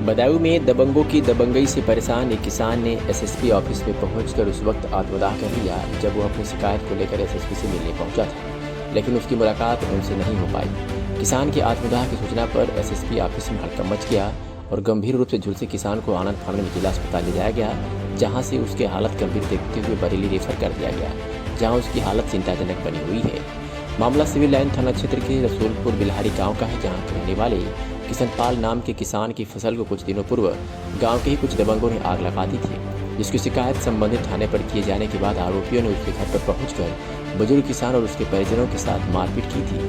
बदायूं में दबंगों की दबंगई से परेशान एक किसान ने एसएसपी ऑफिस में पहुंचकर उस वक्त आत्मदाह कर लिया जब वो अपनी शिकायत को लेकर एसएसपी से मिलने पहुंचा था, लेकिन उसकी मुलाकात उनसे नहीं हो पाई। किसान के आत्मदाह की सूचना पर एसएसपी ऑफिस में हड़कंप मच गया और गंभीर रूप से झुलसे किसान को आनंद फानंद में जिला अस्पताल ले जाया गया, जहाँ से उसकी हालत गंभीर देखते हुए बरेली रेफर कर दिया गया, जहाँ उसकी हालत चिंताजनक बनी हुई है। मामला सिविल लाइन थाना क्षेत्र के रसूलपुर बिल्हारी गाँव का है, जहाँ रहने वाले किशनपाल नाम के किसान की फसल को कुछ दिनों पूर्व गांव के ही कुछ दबंगों ने आग लगा दी थी, जिसकी शिकायत संबंधित थाने पर किए जाने के बाद आरोपियों ने उसके घर पर पहुंचकर बुजुर्ग किसान और उसके परिजनों के साथ मारपीट की थी।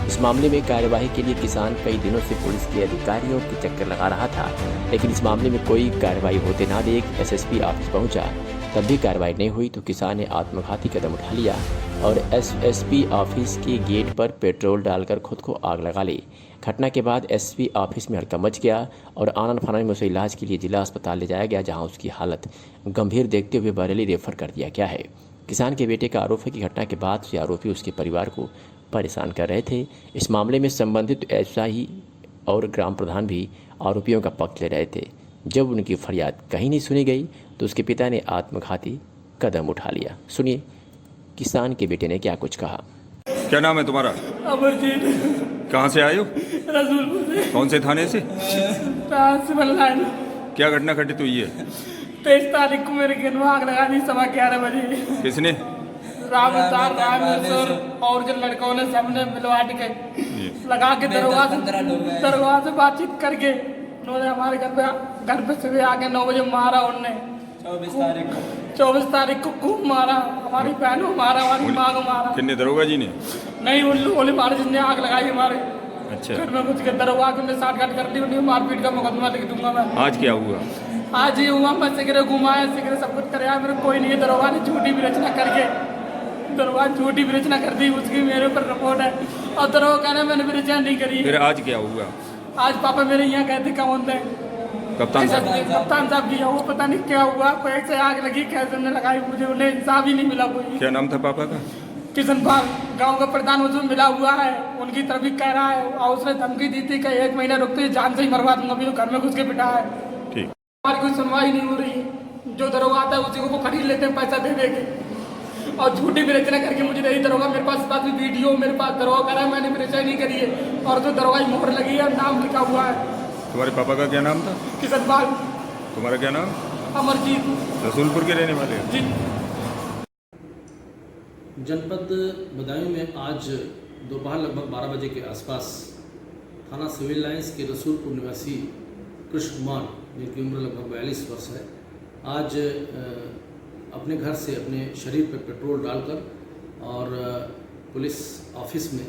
इस मामले में कार्यवाही के लिए किसान कई दिनों से पुलिस के अधिकारियों के चक्कर लगा रहा था, लेकिन इस मामले में कोई कार्रवाई होते ना देख एसएसपी ऑफिस पहुंचा, तब भी कार्रवाई नहीं हुई तो किसान ने आत्मघाती कदम उठा लिया और एसएसपी ऑफिस के गेट पर पेट्रोल डालकर खुद को आग लगा ली। घटना के बाद एसपी ऑफिस में हड़कंप मच गया और आनंद फानंद में उसे इलाज के लिए जिला अस्पताल ले जाया गया, जहां उसकी हालत गंभीर देखते हुए बरेली रेफर कर दिया गया है। किसान के बेटे का आरोप है कि घटना के बाद से आरोपी उसके परिवार को परेशान कर रहे थे। इस मामले में संबंधित एसआई और ग्राम प्रधान भी आरोपियों का पक्ष ले रहे थे। जब उनकी फरियाद कहीं नहीं सुनी गई तो उसके पिता ने आत्मघाती कदम उठा लिया। सुनिए किसान के बेटे ने क्या कुछ कहा। क्या नाम है तुम्हारा? अमरजीत। कहाँ से आए हो? रसूलपुर से। कौन से थाने से? Civil line. क्या घटना घटित हुई है? 23 तारीख को मेरे घर में आग लगा दी 11:15 बजे। किसने? रामेश्वर और जो लड़कों ने सबने मिलवाट के लगा के दरवाजे बातचीत करके उन्होंने हमारे घर पे सुबह आके 9 बजे मारा। उनने 24 तारीख को खूब मारा, हमारी बहन को मारा, हमारी माँ को मारा। किन्ने? दरोगा जी ने? नहीं, उन लोगों ने मारे जिसने आग लगाई हमारे। अच्छा। घर में कुछ के दरोगा के साथ काट कर दी, उन्हें मारपीट का मुकदमा लिख दूंगा मैं। आज क्या हुआ? आज ये हुआ, मैं सिगरेट घुमाया, सिगरेट सब कुछ कराया, मेरे कोई नहीं है। दरोगा ने झूठी विरचना करके झूठी विरचना कर दी, उसकी मेरे ऊपर रिपोर्ट है और दरोगा कहना मैंने विरचना नहीं करी। फिर आज क्या हुआ? आज पापा मेरे यहाँ कहते कौन थे कप्तान साहब की, वो पता नहीं क्या हुआ, कोई से आग लगी, कैसे ने लगाई, मुझे उन्हें इंसाफ ही नहीं मिला। कोई क्या नाम था पापा का? किशनपाल, गांव का प्रधान उसमें मिला हुआ है, उनकी तरफ भी कह रहा है और उसने धमकी दी थी कि 1 महीना रुकते जान से ही मरवा दूंगा। अभी तो घर में घुस के बिठा है। ठीक। हमारी कोई सुनवाई नहीं हो रही। जो दरोगा आता है उसी को खरीद लेते हैं पैसा दे के और झूठी विरचना करके मुझे नहीं। दरोगा मेरे पास भी वीडियो, मेरे पास दरोगा कह रहा है मैंने विरचना नहीं करी है और जो दरोगा मोहर लगी है, नाम लिखा हुआ है। तुम्हारे पापा का क्या नाम था? किशनपाल। तुम्हारा क्या नाम? अमरजीत। रसूलपुर के रहने वाले जी। जनपद बदायूं में आज दोपहर लगभग 12 बजे के आसपास थाना सिविल लाइंस के रसूलपुर निवासी कृष्ण कुमार, जिनकी उम्र लगभग 42 वर्ष है, आज अपने घर से अपने शरीर पर पेट्रोल डालकर और पुलिस ऑफिस में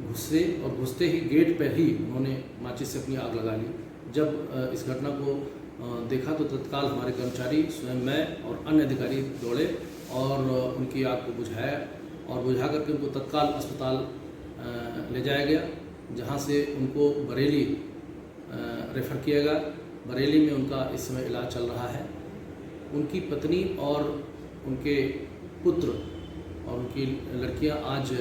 घुसे और घुसते ही गेट पर ही उन्होंने माचिस से अपनी आग लगा ली। जब इस घटना को देखा तो तत्काल हमारे कर्मचारी, स्वयं मैं और अन्य अधिकारी दौड़े और उनकी आग को बुझाया और बुझा करके उनको तत्काल अस्पताल ले जाया गया, जहां से उनको बरेली रेफ़र किया गया। बरेली में उनका इस समय इलाज चल रहा है। उनकी पत्नी और उनके पुत्र और उनकी लड़कियां आज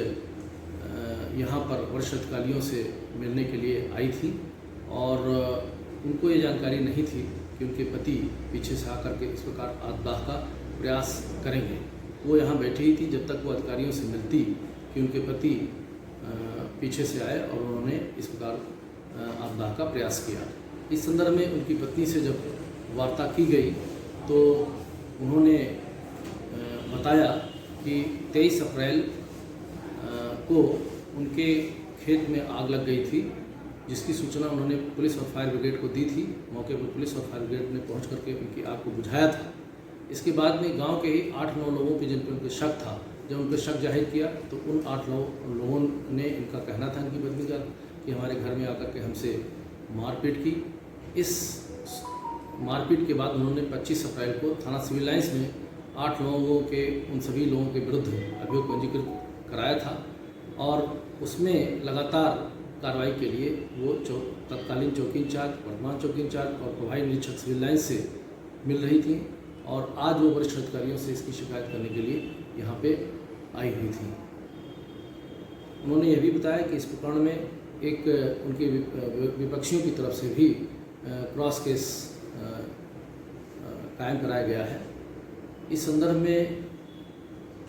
यहाँ पर वरिष्ठ अधिकारियों से मिलने के लिए आई थी और उनको ये जानकारी नहीं थी कि उनके पति पीछे से आकर के इस प्रकार आत्मदाह का प्रयास करेंगे। वो यहाँ बैठी ही थी जब तक वो अधिकारियों से मिलती कि उनके पति पीछे से आए और उन्होंने इस प्रकार आत्मदाह का प्रयास किया। इस संदर्भ में उनकी पत्नी से जब वार्ता की गई तो उन्होंने बताया कि 23 अप्रैल को उनके खेत में आग लग गई थी, जिसकी सूचना उन्होंने पुलिस और फायर ब्रिगेड को दी थी। मौके पर पुलिस और फायर ब्रिगेड ने पहुंच करके उनकी आग को बुझाया था। इसके बाद में गांव के ही 8-9 लोगों पे जिन पर उनको शक था, जब उन पर शक जाहिर किया तो उन 8 लोगों ने, इनका कहना था इनकी पत्नी का, कि हमारे घर में आकर के हमसे मारपीट की। इस मारपीट के बाद उन्होंने 25 अप्रैल को थाना सिविल लाइंस में 8 लोगों के, उन सभी लोगों के विरुद्ध अभियोग पंजीकृत कराया था और उसमें लगातार कार्रवाई के लिए वो तत्कालीन चौकी इंचार्ज, वर्तमान चौकी इंचार्ज और प्रभारी निरीक्षक सिविल लाइंस से मिल रही थी और आज वो वरिष्ठ अधिकारियों से इसकी शिकायत करने के लिए यहाँ पे आई हुई थी। उन्होंने यह भी बताया कि इस प्रकरण में एक उनके विपक्षियों की तरफ से भी क्रॉस केस कायम कराया गया है। इस संदर्भ में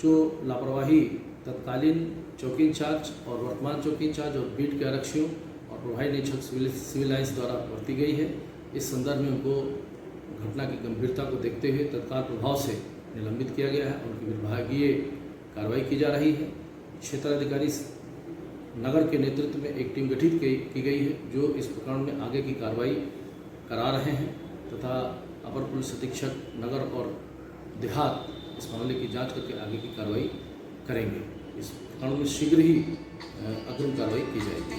जो लापरवाही तत्कालीन चौकी इंचार्ज और वर्तमान चौकी इंचार्ज और बीट के आरक्षियों और प्रभारी निरीक्षक सिविल लाइंस द्वारा बरती गई है, इस संदर्भ में उनको घटना की गंभीरता को देखते हुए तत्काल प्रभाव से निलंबित किया गया है। उनकी विभागीय कार्रवाई की जा रही है। क्षेत्राधिकारी नगर के नेतृत्व में एक टीम गठित की गई है जो इस प्रकरण में आगे की कार्रवाई करा रहे हैं तथा अपर पुलिस अधीक्षक नगर और देहात इस मामले की जांच करके आगे की कार्रवाई करेंगे। इस प्रकरण में शीघ्र ही अग्रिम कार्रवाई की जाएगी।